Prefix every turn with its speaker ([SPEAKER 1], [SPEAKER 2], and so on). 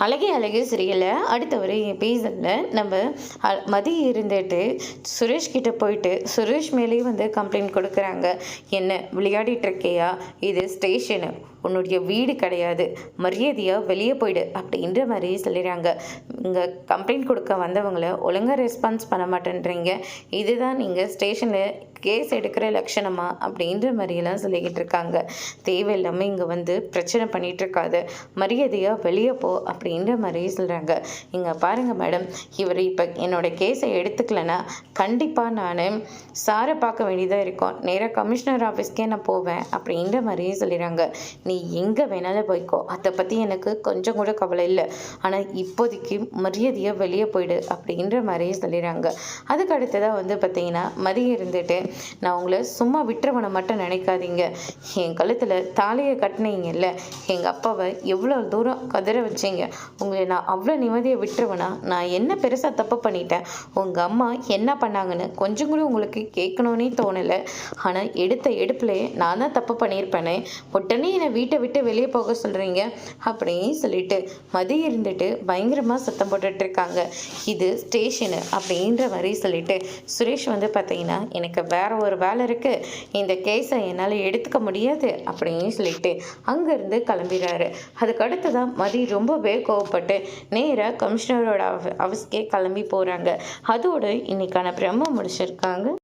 [SPEAKER 1] அழகே அழகு சீரியல்ல அடுத்த ஒரு எபிசோடில் நம்ம மதி இருந்துட்டு சுரேஷ் கிட்ட போயிட்டு சுரேஷ் மேலேயும் வந்து கம்ப்ளைண்ட் கொடுக்குறாங்க. என்ன விளையாடிட்டு இருக்கியா? இது ஸ்டேஷனு, உன்னுடைய வீடு கிடையாது, மரியாதையாக வெளியே போயிடு அப்படின்ற மாதிரி சொல்லிடுறாங்க. இங்கே கம்ப்ளைண்ட் கொடுக்க வந்தவங்கள ஒழுங்காக ரெஸ்பான்ஸ் பண்ண மாட்டேன்றீங்க, இதுதான் நீங்கள் ஸ்டேஷனில் கேஸ் எடுக்கிற லட்சணமா அப்படின்ற மாதிரியெல்லாம் சொல்லிக்கிட்டு இருக்காங்க. தேவையில்லாமல் இங்கே வந்து பிரச்சனை பண்ணிகிட்டு இருக்காது, மரியாதையாக வெளியே போ அப்படின்ற மாதிரி சொல்கிறாங்க. இங்கே பாருங்கள் மேடம், இவர் இப்போ என்னோட கேஸை எடுத்துக்கலன்னா கண்டிப்பாக நான் சாரை பார்க்க வேண்டியதாக இருக்கும், நேராக கமிஷனர் ஆஃபீஸ்க்கே நான் போவேன் அப்படின்ற மாதிரி சொல்லிடுறாங்க. நீ எங்கே வேணாலும் போய்க்கோ, அதை பற்றி எனக்கு கொஞ்சம் கூட கவலை இல்லை, ஆனால் இப்போதைக்கு மரியாதையாக வெளியே போயிடு அப்படின்ற மாதிரி சொல்லிடுறாங்க. அதுக்கு அடுத்ததாக வந்து பார்த்தீங்கன்னா மதியம் இருந்துட்டு, நான் உங்களை சும்மா விட்டுறவனை மட்டும் நினைக்காதீங்க, என் கழுத்தில் தாலியை கட்டினீங்கல்ல, எங்கள் அப்பாவை எவ்வளோ தூரம் கதற வச்சிங்க, உங்களை நான் அவ்வளோ நிம்மதியை விட்டுருவேனா? நான் என்ன பெருசாக தப்பு பண்ணிட்டேன்? உங்கள் அம்மா என்ன பண்ணாங்கன்னு கொஞ்சம் கூட உங்களுக்கு கேட்கணுன்னே தோணலை, ஆனால் எடுத்த எடுப்புலையே நான் தான் தப்பு பண்ணியிருப்பேனே, உடனே என்னை வீட்டை விட்டு வெளியே போக சொல்கிறீங்க அப்படின்னு சொல்லிட்டு மதி இருந்துட்டு பயங்கரமாக சத்தம் போட்டுட்டு இருக்காங்க. இது ஸ்டேஷனு அப்படின்ற மாதிரி சொல்லிட்டு சுரேஷ் வந்து பார்த்தீங்கன்னா, எனக்கு வேற ஒரு வேலை இருக்குது, இந்த கேஸை என்னால் எடுத்துக்க முடியாது அப்படின்னு சொல்லிட்டு அங்கேருந்து கிளம்பிடுறாரு. அதுக்கு அடுத்ததான் மதி ரொம்பவே கோவப்பட்டு நேராக கமிஷனரோட ஆஃபீஸ்க்கே கிளம்பி போகிறாங்க. அதோடு இன்னைக்கான பிரம்ம முடிச்சிருக்காங்க.